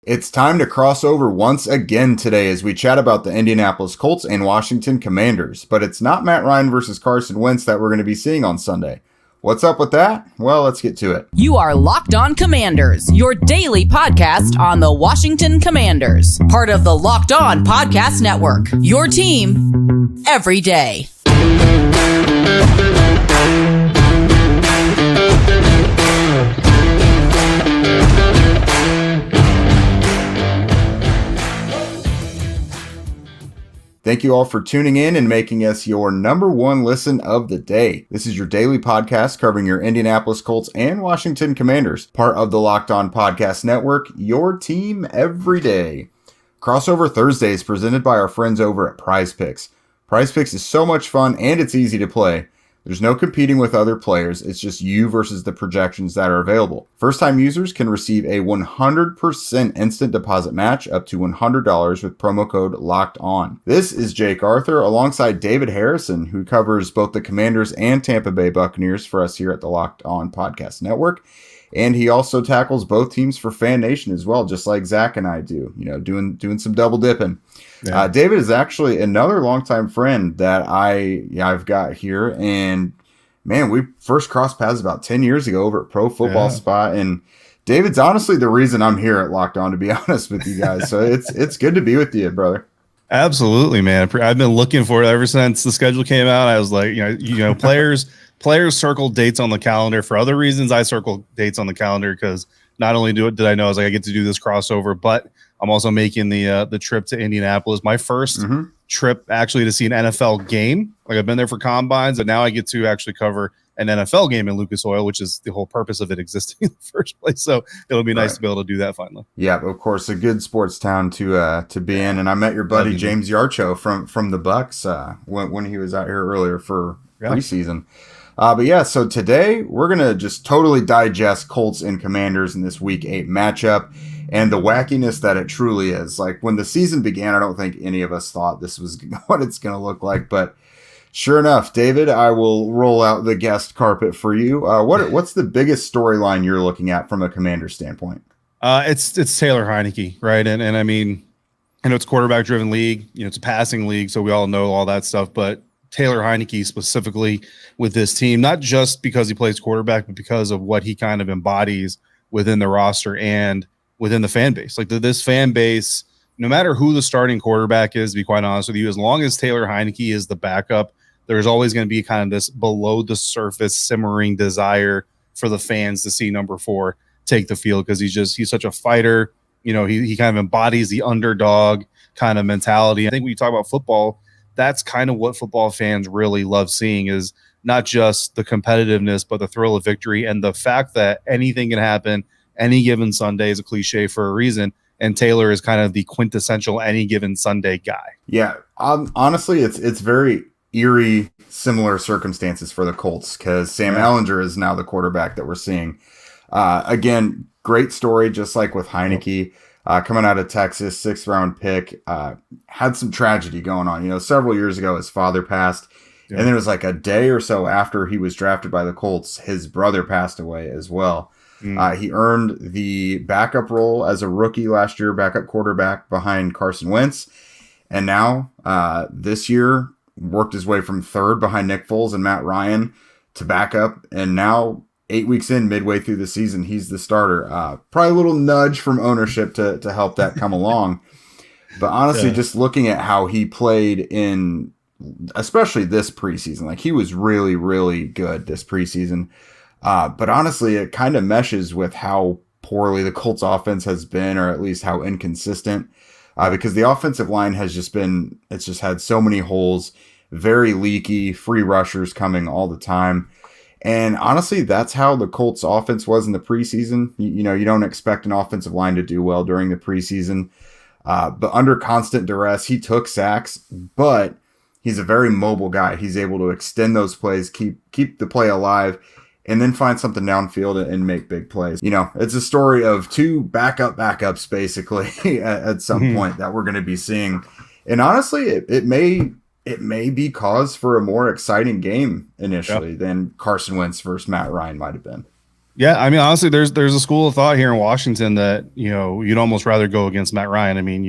It's time to cross over once again today as we chat about the Indianapolis Colts and Washington Commanders. But it's not Matt Ryan versus Carson Wentz that we're going to be seeing on Sunday. What's up with that? Well, let's get to it. You are Locked On Commanders, your daily podcast on the Washington Commanders. Part of the Locked On Podcast Network, your team every day. Thank you all for tuning in and making us your number one listen of the day. This is your daily podcast covering your Indianapolis Colts and Washington Commanders, part of the Locked On Podcast Network, your team every day. Crossover Thursday is presented by our friends over at Prize Picks. Prize Picks is so much fun and it's easy to play. There's no competing with other players. It's just you versus the projections that are available. First-time users can receive a 100% instant deposit match up to $100 with promo code LOCKEDON. This is Jake Arthur alongside David Harrison, who covers both the Commanders and Tampa Bay Buccaneers for us here at the Locked On Podcast Network. And he also tackles both teams for Fan Nation as well, just like Zach and I do, doing some double dipping. Yeah. David is actually another longtime friend that I've got here. And man, we first crossed paths about 10 years ago over at Pro Football Spot. And David's honestly the reason I'm here at Locked On, to be honest with you guys. So it's good to be with you, brother. Absolutely, man. I've been looking for it ever since the schedule came out. I was like, players circle dates on the calendar for other reasons. I circle dates on the calendar because not only did I know I get to do this crossover, but I'm also making the trip to Indianapolis. My first trip actually to see an NFL game. Like I've been there for combines, and now I get to actually cover an NFL game in Lucas Oil, which is the whole purpose of it existing in the first place. So it'll be nice to be able to do that finally. Yeah, of course, a good sports town to be in. And I met your buddy James Yarcho from the Bucks when he was out here earlier for preseason. So today we're going to just totally digest Colts and Commanders in this Week 8 matchup and the wackiness that it truly is. Like when the season began, I don't think any of us thought this was what it's going to look like. But sure enough, David, I will roll out the guest carpet for you. What's the biggest storyline you're looking at from a Commander standpoint? It's Taylor Heinicke, right? And I mean, I know it's a quarterback-driven league. It's a passing league, so we all know all that stuff. But Taylor Heinicke specifically with this team, not just because he plays quarterback, but because of what he kind of embodies within the roster and within the fan base. Like this fan base, no matter who the starting quarterback is, to be quite honest with you, as long as Taylor Heinicke is the backup, there's always going to be kind of this below the surface simmering desire for the fans to see number 4 take the field because he's such a fighter. He kind of embodies the underdog kind of mentality. I think when you talk about football, that's kind of what football fans really love seeing is not just the competitiveness, but the thrill of victory and the fact that anything can happen any given Sunday is a cliche for a reason. And Taylor is kind of the quintessential any given Sunday guy. Yeah. Honestly, it's very eerie, similar circumstances for the Colts because Sam Ehlinger is now the quarterback that we're seeing. Again, great story, just like with Heinicke. Coming out of Texas, 6th round pick, had some tragedy going on. Several years ago, his father passed. Yeah. And then it was like a day or so after he was drafted by the Colts, his brother passed away as well. He earned the backup role as a rookie last year, backup quarterback behind Carson Wentz. And now this year worked his way from 3rd behind Nick Foles and Matt Ryan to backup. And now 8 weeks in, midway through the season, he's the starter. Probably a little nudge from ownership to help that come along. But honestly, just looking at how he played in, especially this preseason, like he was really, really good this preseason. But honestly, it kind of meshes with how poorly the Colts offense has been, or at least how inconsistent, because the offensive line has it's just had so many holes, very leaky, free rushers coming all the time. And honestly, that's how the Colts offense was in the preseason. You don't expect an offensive line to do well during the preseason, but under constant duress, he took sacks, but he's a very mobile guy. He's able to extend those plays, keep the play alive, and then find something downfield and make big plays. It's a story of 2 backups basically at some point that we're going to be seeing. And honestly, it may be cause for a more exciting game initially than Carson Wentz versus Matt Ryan might have been. Yeah, I mean, honestly, there's a school of thought here in Washington that you'd almost rather go against Matt Ryan. I mean,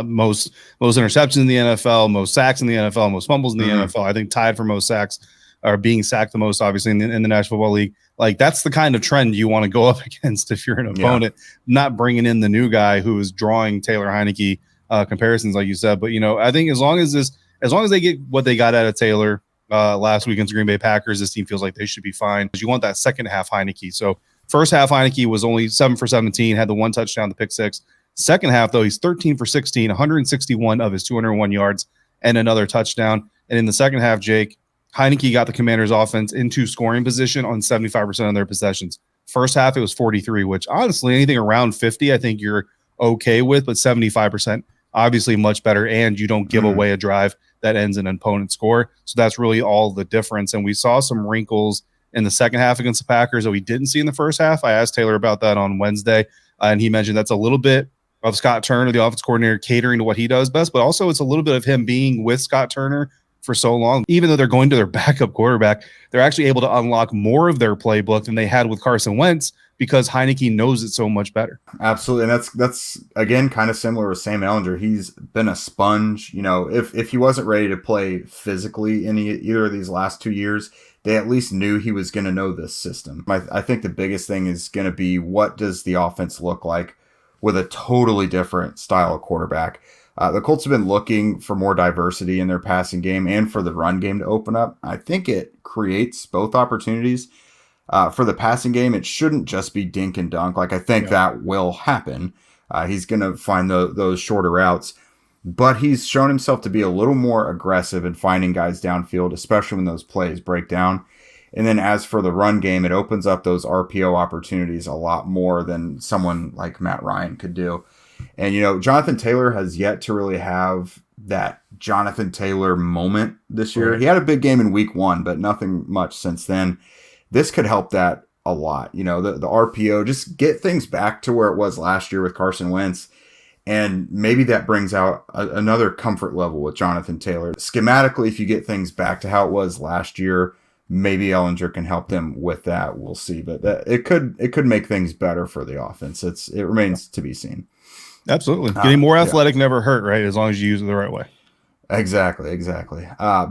most interceptions in the NFL, most sacks in the NFL, most fumbles in the NFL. I think tied for most sacks, or being sacked the most, obviously in the National Football League. Like that's the kind of trend you want to go up against if you're an opponent. Not bringing in the new guy who is drawing Taylor Heinicke comparisons, like you said. But I think as long as they get what they got out of Taylor last week against Green Bay Packers, this team feels like they should be fine. Because you want that second half Heinicke. So first half Heinicke was only 7 for 17, had the one touchdown, the pick six. Second half though, he's 13 for 16, 161 of his 201 yards, and another touchdown. And in the second half, Jake, Heinicke got the Commanders' offense into scoring position on 75% of their possessions. First half, it was 43, which honestly, anything around 50, I think you're okay with, but 75%, obviously much better, and you don't give away a drive that ends in an opponent score. So that's really all the difference. And we saw some wrinkles in the second half against the Packers that we didn't see in the first half. I asked Taylor about that on Wednesday, and he mentioned that's a little bit of Scott Turner, the offense coordinator, catering to what he does best, but also it's a little bit of him being with Scott Turner for so long. Even though they're going to their backup quarterback, they're actually able to unlock more of their playbook than they had with Carson Wentz because Heinicke knows it so much better. Absolutely. And that's again, kind of similar with Sam Ehlinger. He's been a sponge. If he wasn't ready to play physically in either of these last 2 years, they at least knew he was going to know this system. I think the biggest thing is going to be, what does the offense look like with a totally different style of quarterback? The Colts have been looking for more diversity in their passing game and for the run game to open up. I think it creates both opportunities. For the passing game, it shouldn't just be dink and dunk. Like, I think that will happen. He's going to find those shorter routes. But he's shown himself to be a little more aggressive in finding guys downfield, especially when those plays break down. And then as for the run game, it opens up those RPO opportunities a lot more than someone like Matt Ryan could do. And, Jonathan Taylor has yet to really have that Jonathan Taylor moment this year. Right. He had a big game in week 1, but nothing much since then. This could help that a lot. The RPO, just get things back to where it was last year with Carson Wentz. And maybe that brings out another comfort level with Jonathan Taylor. Schematically, if you get things back to how it was last year, maybe Ehlinger can help them with that. We'll see. But it could make things better for the offense. It remains to be seen. Absolutely. Getting more athletic never hurt, right? As long as you use it the right way. Exactly.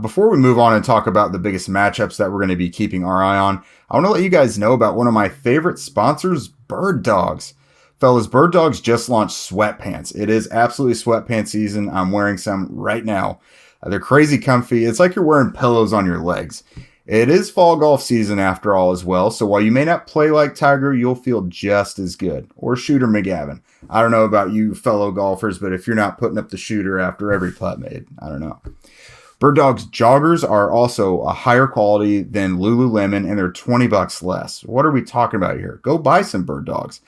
Before we move on and talk about the biggest matchups that we're going to be keeping our eye on, I want to let you guys know about one of my favorite sponsors, Bird Dogs. Fellas, Bird Dogs just launched sweatpants. It is absolutely sweatpants season. I'm wearing some right now. They're crazy comfy. It's like you're wearing pillows on your legs. It is fall golf season after all as well, so while you may not play like Tiger, you'll feel just as good. Or Shooter McGavin. I don't know about you fellow golfers, but if you're not putting up the shooter after every putt made, I don't know. Bird Dogs joggers are also a higher quality than Lululemon, and they're $20 less. What are we talking about here? Go buy some Bird Dogs.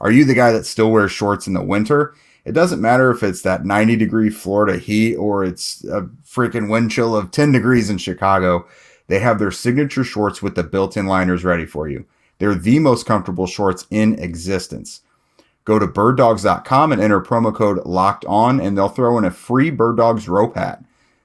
Are you the guy that still wears shorts in the winter? It doesn't matter if it's that 90-degree Florida heat or it's a freaking wind chill of 10 degrees in Chicago. They have their signature shorts with the built-in liners ready for you. They're the most comfortable shorts in existence. Go to birddogs.com and enter promo code LOCKEDON, and they'll throw in a free Bird Dogs rope hat.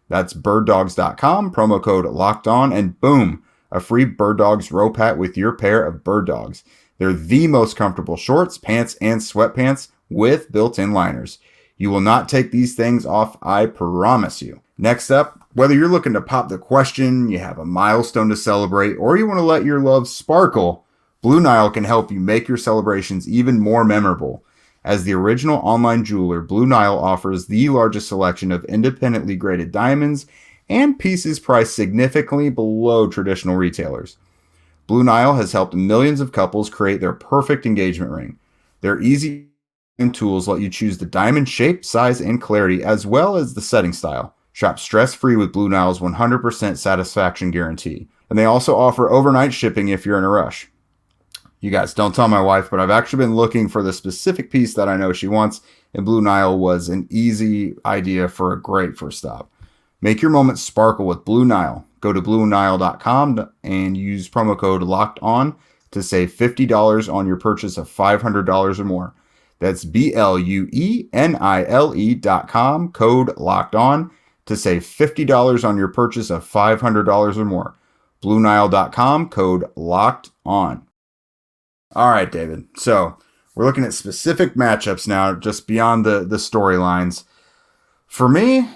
That's birddogs.com, promo code LOCKEDON, and boom, a free Bird Dogs rope hat with your pair of Bird Dogs. They're the most comfortable shorts, pants, and sweatpants with built-in liners. You will not take these things off, I promise you. Next up, whether you're looking to pop the question, you have a milestone to celebrate, or you want to let your love sparkle, Blue Nile can help you make your celebrations even more memorable. As the original online jeweler, Blue Nile offers the largest selection of independently graded diamonds and pieces priced significantly below traditional retailers. Blue Nile has helped millions of couples create their perfect engagement ring. Their easy tools let you choose the diamond shape, size, and clarity, as well as the setting style. Shop stress-free with Blue Nile's 100% satisfaction guarantee. And they also offer overnight shipping if you're in a rush. You guys, don't tell my wife, but I've actually been looking for the specific piece that I know she wants, and Blue Nile was an easy idea for a great first stop. Make your moments sparkle with Blue Nile. Go to BlueNile.com and use promo code LOCKEDON to save $50 on your purchase of $500 or more. That's BlueNile.com, code LOCKEDON, to save $50 on your purchase of $500 or more. BlueNile.com, code LOCKEDON. All right, David. So we're looking at specific matchups now, just beyond the storylines. For me,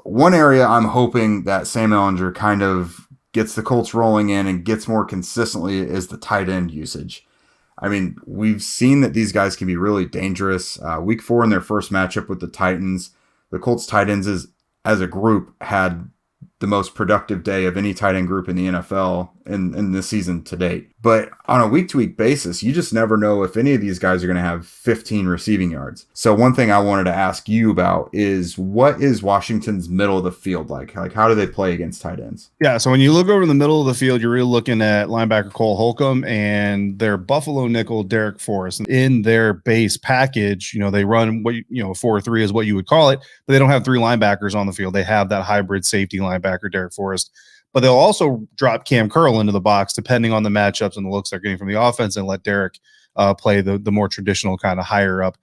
one area I'm hoping that Sam Ehlinger kind of gets the Colts rolling in and gets more consistently is the tight end usage. I mean, we've seen that these guys can be really dangerous. Week 4 in their first matchup with the Titans, the Colts tight ends as a group had the most productive day of any tight end group in the NFL in this season to date. But on a week-to-week basis, you just never know if any of these guys are going to have 15 receiving yards. So one thing I wanted to ask you about is, what is Washington's middle of the field like? Like, how do they play against tight ends? Yeah, so when you look over the middle of the field, you're really looking at linebacker Cole Holcomb and their Buffalo nickel Derek Forrest. In their base package, they run what 4-3 is what you would call it, but they don't have 3 linebackers on the field. They have that hybrid safety linebacker Derek Forrest. But they'll also drop Cam Curl into the box depending on the matchups and the looks they're getting from the offense, and let Derek play the more traditional kind of higher up,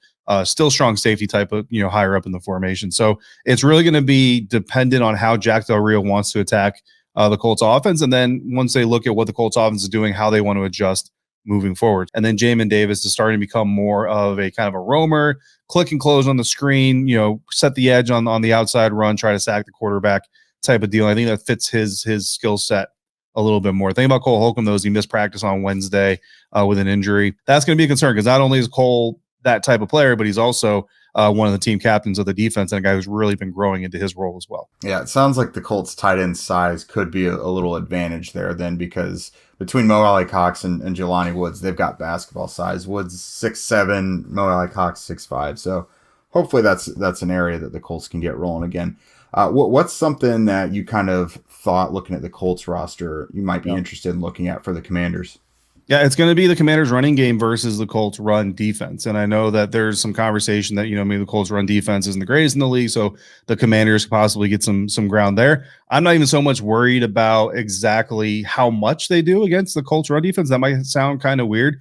still strong safety type of, higher up in the formation. So it's really going to be dependent on how Jack Del Rio wants to attack the Colts offense. And then once they look at what the Colts offense is doing, how they want to adjust moving forward. And then Jamin Davis is starting to become more of a kind of a roamer, click and close on the screen, set the edge on the outside run, try to sack the quarterback type of deal. I think that fits his skill set a little bit more. The thing about Cole Holcomb, though, is he missed practice on Wednesday with an injury. That's going to be a concern, because not only is Cole that type of player, but he's also one of the team captains of the defense, and a guy who's really been growing into his role as well. Yeah, it sounds like the Colts tight end size could be a little advantage there then, because between Mo Alley-Cox and Jelani Woods, they've got basketball size. Woods 6'7", Mo Alley-Cox 6'5". So hopefully that's an area that the Colts can get rolling again. What's something that you kind of thought, looking at the Colts roster, you might be interested in looking at for the Commanders? Yeah, it's going to be the Commanders' running game versus the Colts' run defense. And I know that there's some conversation that, maybe the Colts' run defense isn't the greatest in the league, so the Commanders could possibly get some ground there. I'm not even so much worried about exactly how much they do against the Colts' run defense. That might sound kind of weird.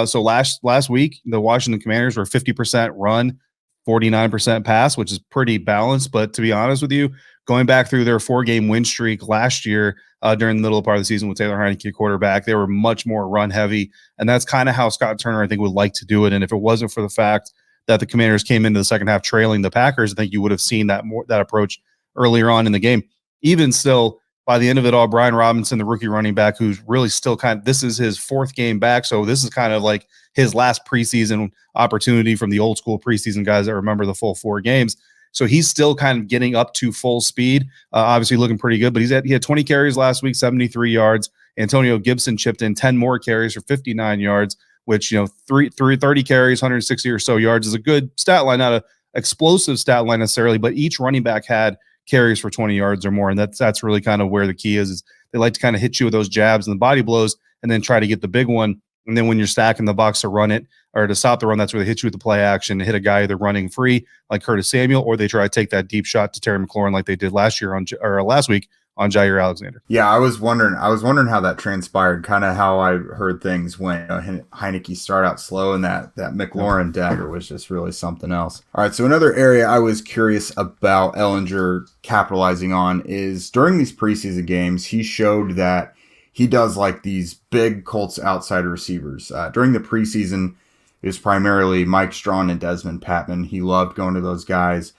So last week, the Washington Commanders were 50% run, 49% pass, which is pretty balanced. But to be honest with you, going back through their 4-game win streak last year during the middle part of the season with Taylor Heinicke quarterback, they were much more run heavy. And that's kind of how Scott Turner, I think, would like to do it. And if it wasn't for the fact that the Commanders came into the second half trailing the Packers, I think you would have seen that approach earlier on in the game. Even still, by the end of it all, Brian Robinson, the rookie running back, who's really still this is his 4th game back. So this is kind of like his last preseason opportunity from the old school preseason guys that remember the full 4 games. So he's still kind of getting up to full speed, obviously looking pretty good, but he had 20 carries last week, 73 yards. Antonio Gibson chipped in 10 more carries for 59 yards, which, 30 carries, 160 or so yards is a good stat line, not an explosive stat line necessarily, but each running back had carries for 20 yards or more. And that's really kind of where the key is they like to kind of hit you with those jabs and the body blows and then try to get the big one. And then when you're stacking the box to run it or to stop the run, that's where they hit you with the play action and hit a guy either running free like Curtis Samuel, or they try to take that deep shot to Terry McLaurin like they did last week on Jair Alexander. Yeah, I was wondering how that transpired, kind of how I heard things when Heinicke started out slow, and that McLaurin dagger was just really something else. All right, so another area I was curious about Ehlinger capitalizing on is during these preseason games, he showed that he does like these big Colts outside receivers. During the preseason, it was primarily Mike Strawn and Desmond Patman. He loved going to those guys.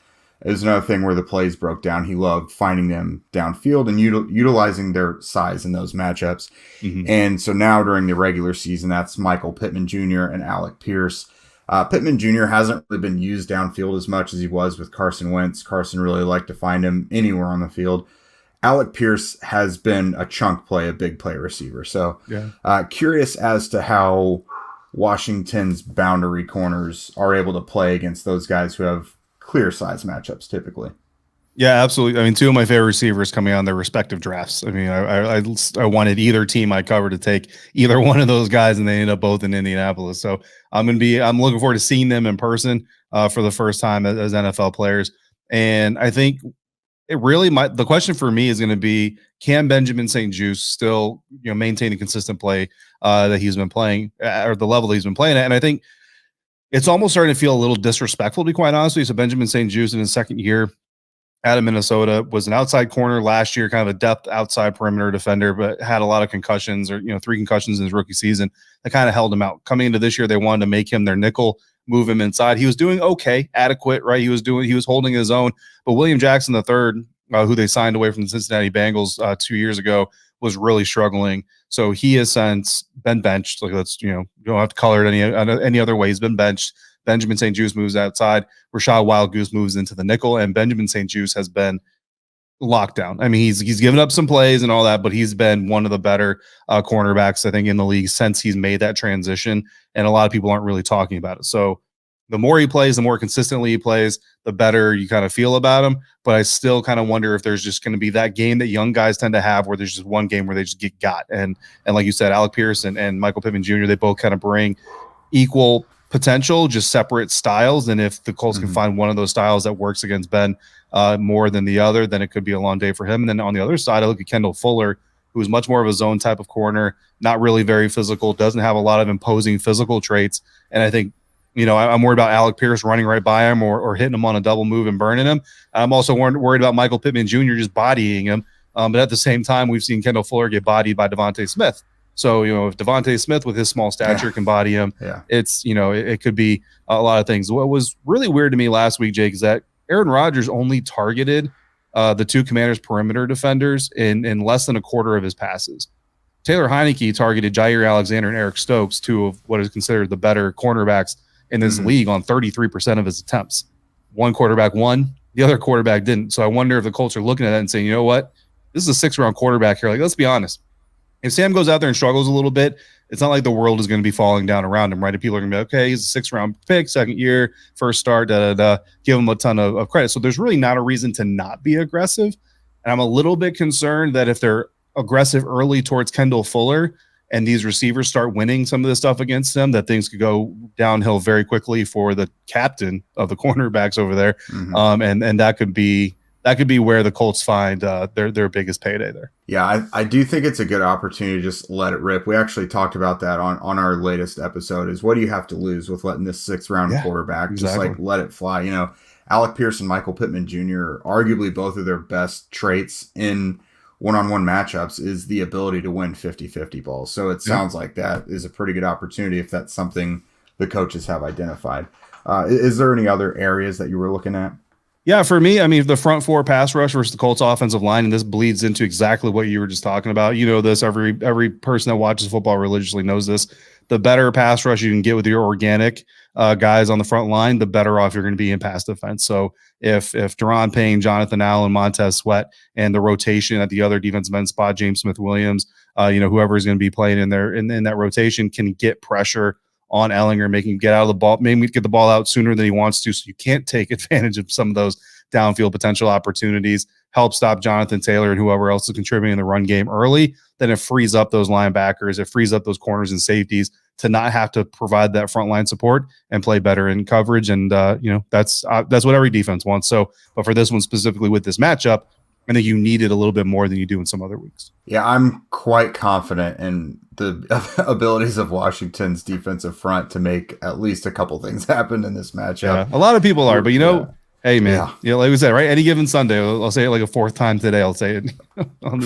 It was another thing where the plays broke down. He loved finding them downfield and utilizing their size in those matchups. Mm-hmm. And so now during the regular season, that's Michael Pittman Jr. and Alec Pierce. Pittman Jr. hasn't really been used downfield as much as he was with Carson Wentz. Carson really liked to find him anywhere on the field. Alec Pierce has been a chunk play, a big play receiver. So curious as to how Washington's boundary corners are able to play against those guys who have clear size matchups typically. Yeah, absolutely. I mean, 2 of my favorite receivers coming on their respective drafts. I mean, I wanted either team I covered to take either one of those guys, and they ended up both in Indianapolis. So I'm looking forward to seeing them in person for the first time as NFL players. And I think the question for me is going to be, can Benjamin St-Juste still, maintain a consistent play that he's been playing or the level that he's been playing at? And I think it's almost starting to feel a little disrespectful, to be quite honest with you. So Benjamin St-Juste in his second year out of Minnesota, was an outside corner last year, kind of a depth outside perimeter defender, but had a lot of concussions, or 3 concussions in his rookie season that kind of held him out. Coming into this year, they wanted to make him their nickel, move him inside. He was doing okay, adequate, right? He was holding his own. But William Jackson III, who they signed away from the Cincinnati Bengals 2 years ago, was really struggling. So he has since been benched. Like, let's, you don't have to color it any other way. He's been benched. Benjamin St-Juste moves outside. Rashad Wildgoose moves into the nickel, and Benjamin St-Juste has been locked down. I mean, he's given up some plays and all that, but he's been one of the better cornerbacks, I think, in the league since he's made that transition. And a lot of people aren't really talking about it. So the more he plays, the more consistently he plays, the better you kind of feel about him. But I still kind of wonder if there's just going to be that game that young guys tend to have, where there's just one game where they just get got. And like you said, Alec Pierce and Michael Pittman Jr., they both kind of bring equal potential, just separate styles. And if the Colts can find one of those styles that works against Ben more than the other, then it could be a long day for him. And then on the other side, I look at Kendall Fuller, who is much more of a zone type of corner, not really very physical, doesn't have a lot of imposing physical traits. And I think, I'm worried about Alec Pierce running right by him or hitting him on a double move and burning him. I'm also worried about Michael Pittman Jr. just bodying him. But at the same time, we've seen Kendall Fuller get bodied by Devontae Smith. So, if Devontae Smith with his small stature can body him, it's, it could be a lot of things. What was really weird to me last week, Jake, is that Aaron Rodgers only targeted the 2 Commanders perimeter defenders in less than a quarter of his passes. Taylor Heinicke targeted Jair Alexander and Eric Stokes, 2 of what is considered the better cornerbacks in this league, on 33% of his attempts. One quarterback won, the other quarterback didn't. So I wonder if the Colts are looking at that and saying, you know what, this is a 6th-round quarterback here. Like, let's be honest. If Sam goes out there and struggles a little bit, it's not like the world is going to be falling down around him, right? And people are going to be, okay, he's a 6th-round pick, 2nd year, first start, give him a ton of credit. So there's really not a reason to not be aggressive. And I'm a little bit concerned that if they're aggressive early towards Kendall Fuller and these receivers start winning some of the stuff against them, that things could go downhill very quickly for the captain of the cornerbacks over there. And that could be where the Colts find their biggest payday there. Yeah, I do think it's a good opportunity to just let it rip. We actually talked about that on our latest episode, is what do you have to lose with letting this 6th-round quarterback just like let it fly? Alec Pierce and Michael Pittman Jr., arguably both of their best traits in one-on-one matchups is the ability to win 50-50 balls. So it sounds like that is a pretty good opportunity if that's something the coaches have identified. Is there any other areas that you were looking at? Yeah, for me, I mean, the front 4 pass rush versus the Colts offensive line, and this bleeds into exactly what you were just talking about. You know this, every person that watches football religiously knows this. The better pass rush you can get with your organic guys on the front line, the better off you're going to be in pass defense. So if Deron Payne, Jonathan Allen, Montez Sweat, and the rotation at the other defensive end spot, James Smith-Williams, whoever is going to be playing in there in that rotation, can get pressure on Ehlinger, making him get out of the ball, maybe get the ball out sooner than he wants to, so you can't take advantage of some of those downfield potential opportunities, help stop Jonathan Taylor and whoever else is contributing in the run game early. Then it frees up those linebackers, it frees up those corners and safeties to not have to provide that front line support and play better in coverage. And that's what every defense wants. So, but for this one specifically with this matchup, I think you need it a little bit more than you do in some other weeks. Yeah, I'm quite confident in the abilities of Washington's defensive front to make at least a couple things happen in this matchup. Yeah, a lot of people are, but hey, man, like we said, right? Any given Sunday, I'll say it like a 4th time today. I'll say it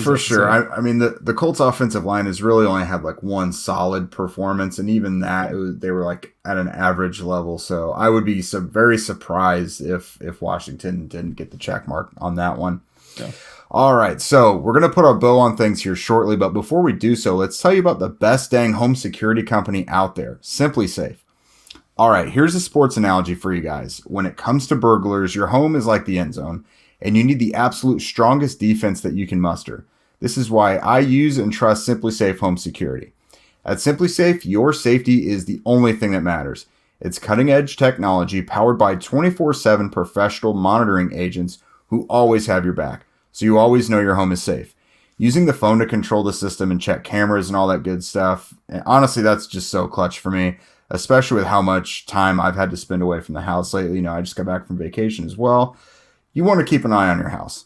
for sure. I mean, the Colts offensive line has really only had like one solid performance, and even that they were like at an average level. So I would be very surprised if Washington didn't get the check mark on that one. Yeah. All right, so we're going to put our bow on things here shortly, but before we do so, let's tell you about the best dang home security company out there, Simply Safe. All right, here's a sports analogy for you guys. When it comes to burglars, your home is like the end zone, and you need the absolute strongest defense that you can muster. This is why I use and trust Simply Safe Home Security. At Simply Safe, your safety is the only thing that matters. It's cutting-edge technology powered by 24/7 professional monitoring agents who always have your back, so you always know your home is safe. Using the phone to control the system and check cameras and all that good stuff, and honestly, that's just so clutch for me, especially with how much time I've had to spend away from the house lately. I just got back from vacation as well. You want to keep an eye on your house.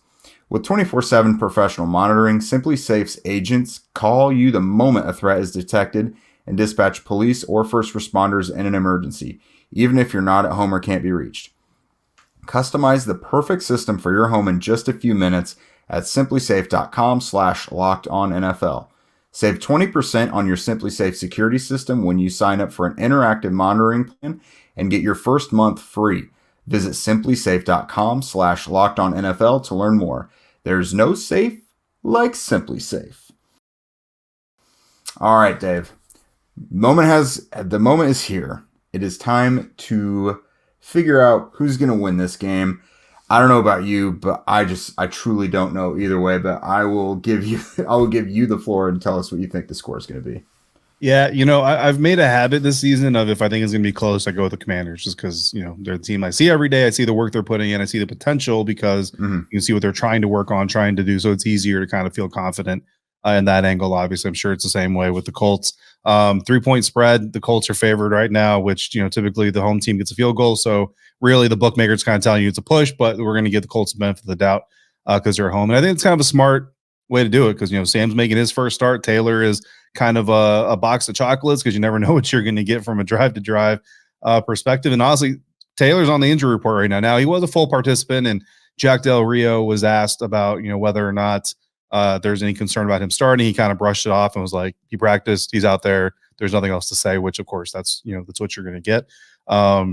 With 24/7 professional monitoring, Simply Safe's agents call you the moment a threat is detected and dispatch police or first responders in an emergency, even if you're not at home or can't be reached. Customize the perfect system for your home in just a few minutes at simplysafe.com/lockedonnfl. Save 20% on your SimpliSafe security system when you sign up for an interactive monitoring plan and get your first month free. Visit simplysafe.com/lockedonnfl to learn more. There's no safe like SimpliSafe. All right, Dave. The moment is here. It is time to figure out who's going to win this game. I don't know about you, but I truly don't know either way, but I will give you the floor and tell us what you think the score is going to be. Yeah, I've made a habit this season of if I think it's going to be close, I go with the Commanders just because, they're the team I see every day. I see the work they're putting in. I see the potential because you can see what they're trying to work on, trying to do. So it's easier to kind of feel confident in that angle. Obviously, I'm sure it's the same way with the Colts. 3-point spread. The Colts are favored right now, which, typically the home team gets a field goal. So really the bookmaker's kind of telling you it's a push, but we're going to give the Colts the benefit of the doubt because they're home. And I think it's kind of a smart way to do it because, Sam's making his first start. Taylor is kind of a box of chocolates because you never know what you're going to get from a drive-to-drive perspective. And honestly, Taylor's on the injury report right now. Now, he was a full participant, and Jack Del Rio was asked about, whether or not there's any concern about him starting. He kind of brushed it off and was like, he practiced, he's out there. There's nothing else to say, which of course that's what you're going to get. But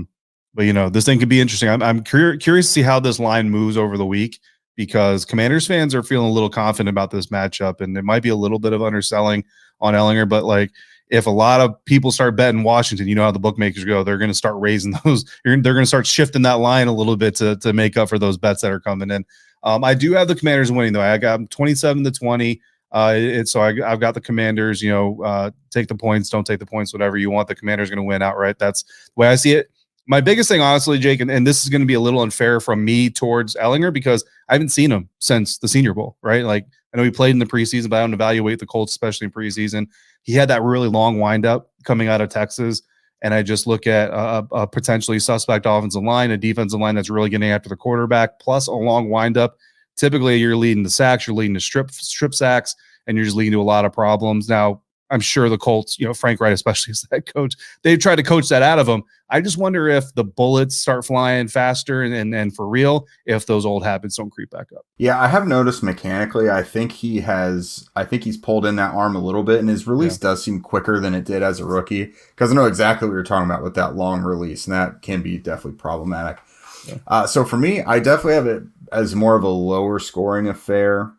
this thing could be interesting. I'm curious to see how this line moves over the week because Commanders fans are feeling a little confident about this matchup, and it might be a little bit of underselling on Ehlinger. But if a lot of people start betting Washington, how the bookmakers go, they're going to start raising those. They're going to start shifting that line a little bit to make up for those bets that are coming in. I do have the Commanders winning though. I got 27-20. I've got the Commanders. Take the points, don't take the points, whatever you want. The Commanders going to win outright. That's the way I see it. My biggest thing, honestly, Jake, and this is going to be a little unfair from me towards Ehlinger because I haven't seen him since the Senior Bowl, right? I know he played in the preseason, but I don't evaluate the Colts, especially in preseason. He had that really long windup coming out of Texas, and I just look at a potentially suspect offensive line, a defensive line that's really getting after the quarterback, plus a long windup. Typically, you're leading to sacks, you're leading to strip sacks, and you're just leading to a lot of problems. Now, I'm sure the Colts, Frank Wright, especially as head coach, they've tried to coach that out of him. I just wonder if the bullets start flying faster and for real, if those old habits don't creep back up. Yeah, I have noticed mechanically, I think he's pulled in that arm a little bit, and his release does seem quicker than it did as a rookie, because I know exactly what you're talking about with that long release, and that can be definitely problematic. Yeah. So for me, I definitely have it as more of a lower scoring affair.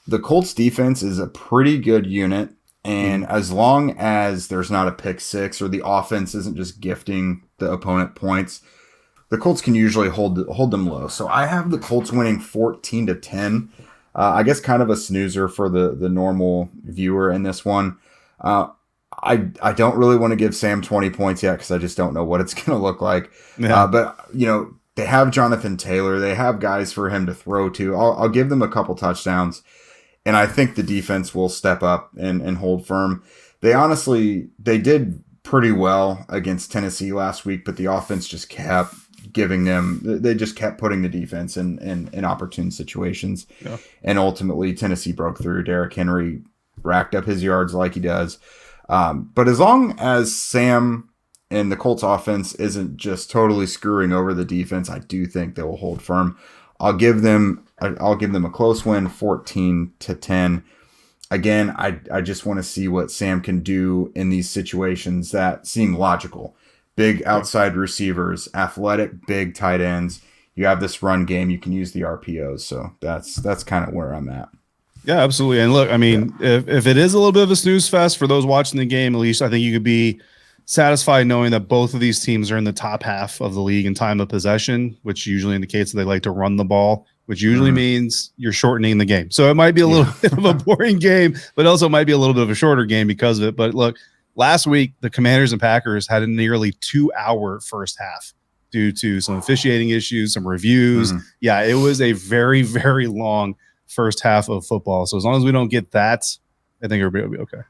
The Colts defense is a pretty good unit. And as long as there's not a pick six or the offense isn't just gifting the opponent points, the Colts can usually hold them low. So I have the Colts winning 14-10. I guess kind of a snoozer for the normal viewer in this one. I don't really want to give Sam 20 points yet because I just don't know what it's going to look like. Yeah. But they have Jonathan Taylor. They have guys for him to throw to. I'll give them a couple touchdowns. And I think the defense will step up and hold firm. They did pretty well against Tennessee last week, but the offense just kept they just kept putting the defense in opportune situations. Yeah. And ultimately Tennessee broke through. Derrick Henry racked up his yards like he does. But as long as Sam and the Colts offense isn't just totally screwing over the defense, I do think they will hold firm. I'll give them a close win, 14-10. Again, I just want to see what Sam can do in these situations that seem logical. Big outside receivers, athletic, big tight ends. You have this run game. You can use the RPOs. So that's kind of where I'm at. Yeah, absolutely. And look, I mean, if it is a little bit of a snooze fest for those watching the game, at least I think you could be satisfied knowing that both of these teams are in the top half of the league in time of possession, which usually indicates that they like to run the ball, which usually means you're shortening the game. So it might be a little bit of a boring game, but also might be a little bit of a shorter game because of it. But look, last week, the Commanders and Packers had a nearly 2-hour first half due to some officiating issues, some reviews. Yeah, it was a very, very long first half of football. So as long as we don't get that, I think everybody will be okay.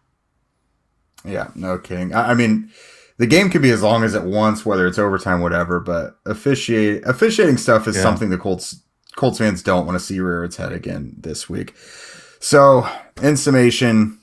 Yeah, no kidding. I mean, the game could be as long as it wants, whether it's overtime, whatever. But officiating stuff is something the Colts fans don't want to see rear its head again this week. So, in summation,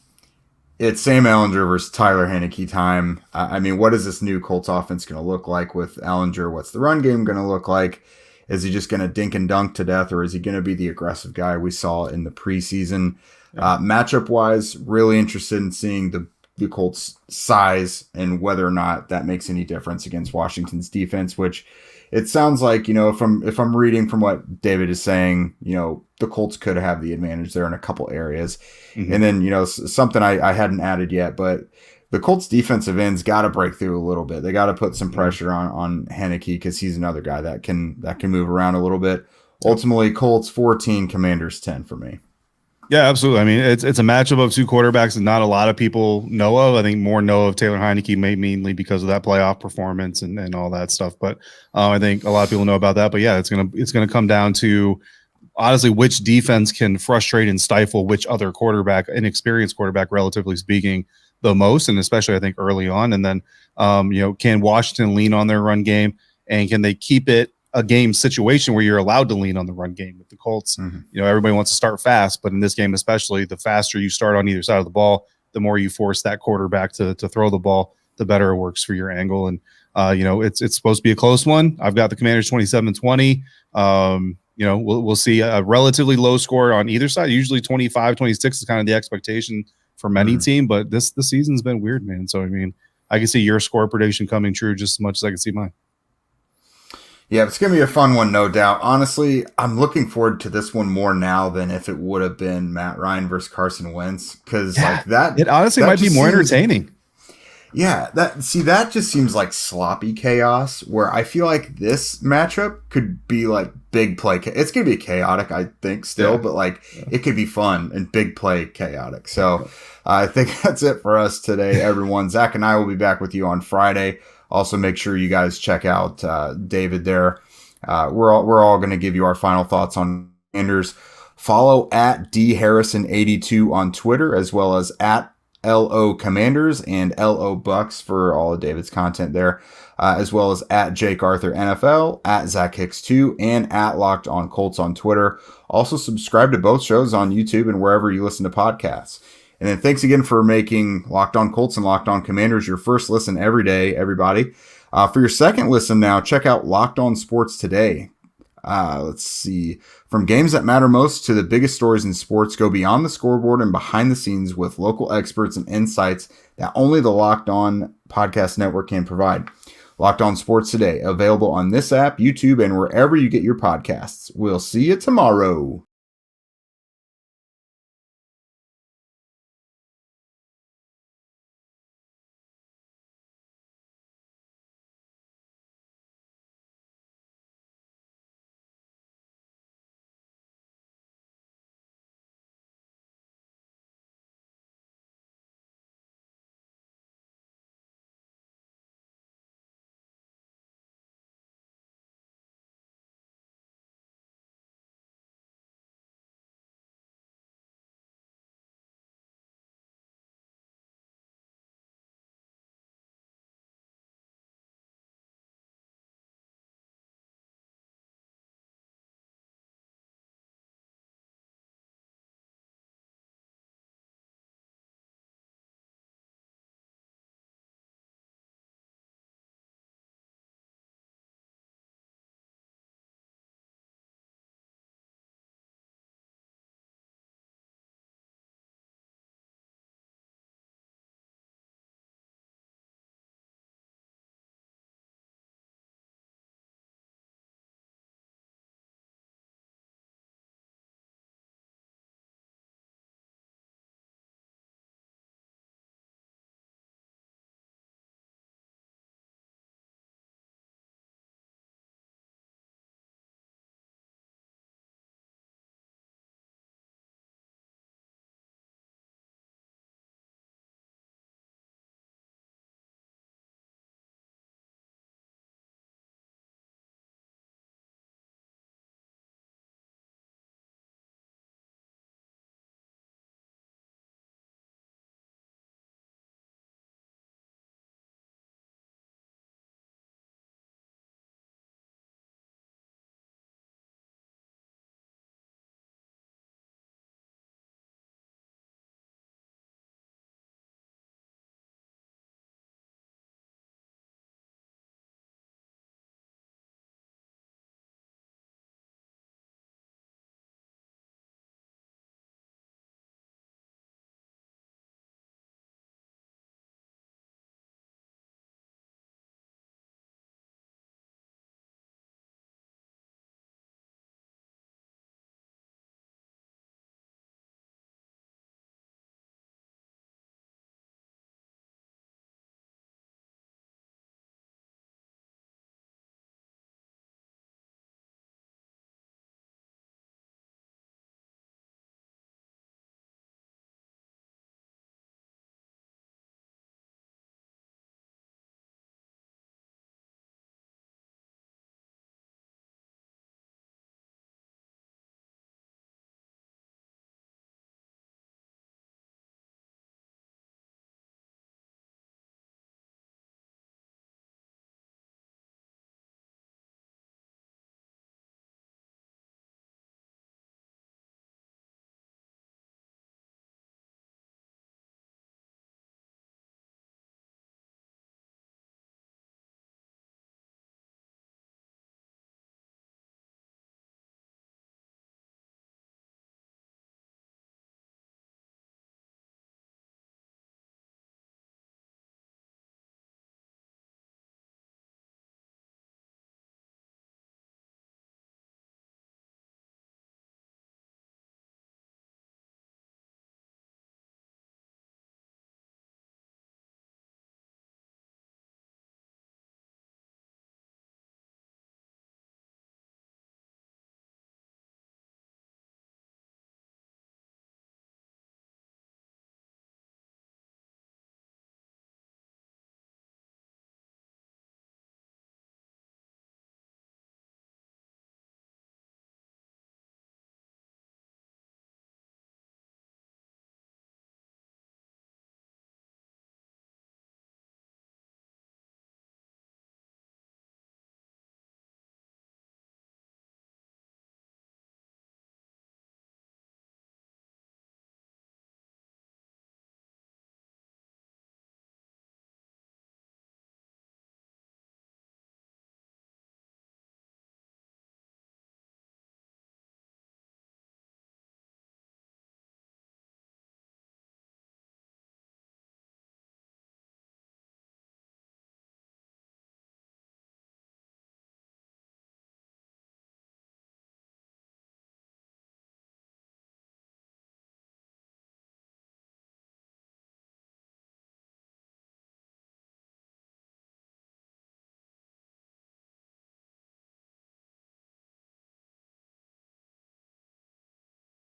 it's Sam Ehlinger versus Taylor Heinicke time. I mean, what is this new Colts offense going to look like with Ehlinger? What's the run game going to look like? Is he just going to dink and dunk to death, or is he going to be the aggressive guy we saw in the preseason? Matchup wise, really interested in seeing the Colts' size and whether or not that makes any difference against Washington's defense, which it sounds like, if I'm reading from what David is saying, the Colts could have the advantage there in a couple areas. Mm-hmm. And then, something I hadn't added yet, but the Colts defensive ends got to break through a little bit. They got to put some pressure on Heinicke, because he's another guy that can move around a little bit. Ultimately, Colts 14, Commanders 10 for me. Yeah, absolutely. I mean, it's a matchup of two quarterbacks that not a lot of people know of. I think more know of Taylor Heinicke mainly because of that playoff performance and all that stuff. But I think a lot of people know about that. But yeah, it's gonna come down to honestly which defense can frustrate and stifle which other quarterback, inexperienced quarterback, relatively speaking, the most, and especially I think early on. And then can Washington lean on their run game, and can they keep it a game situation where you're allowed to lean on the run game? With the Colts, everybody wants to start fast, but in this game especially, the faster you start on either side of the ball, the more you force that quarterback to throw the ball, the better it works for your angle. And it's supposed to be a close one. I've got the Commanders 27-20. We'll see a relatively low score on either side. Usually 25-26 is kind of the expectation from any team, but this season's been weird, man. So I mean, I can see your score prediction coming true just as much as I can see mine. Yeah, it's going to be a fun one, no doubt. Honestly, I'm looking forward to this one more now than if it would have been Matt Ryan versus Carson Wentz, because it honestly might be more entertaining. Yeah, that just seems like sloppy chaos, where I feel like this matchup could be like big play. It's going to be chaotic, I think, still, but it could be fun and big play chaotic. So I think that's it for us today, everyone. Zach and I will be back with you on Friday. Also, make sure you guys check out David there. We're all going to give you our final thoughts on Commanders. Follow at dharrison82 on Twitter, as well as at LO Commanders and LO Bucks for all of David's content there, as well as at Jake Arthur NFL, at Zach Hicks 2, and at Locked On Colts on Twitter. Also, subscribe to both shows on YouTube and wherever you listen to podcasts. And then thanks again for making Locked On Colts and Locked On Commanders your first listen every day, everybody. For your second listen now, check out Locked On Sports Today. Let's see. From games that matter most to the biggest stories in sports, go beyond the scoreboard and behind the scenes with local experts and insights that only the Locked On Podcast Network can provide. Locked On Sports Today, available on this app, YouTube, and wherever you get your podcasts. We'll see you tomorrow.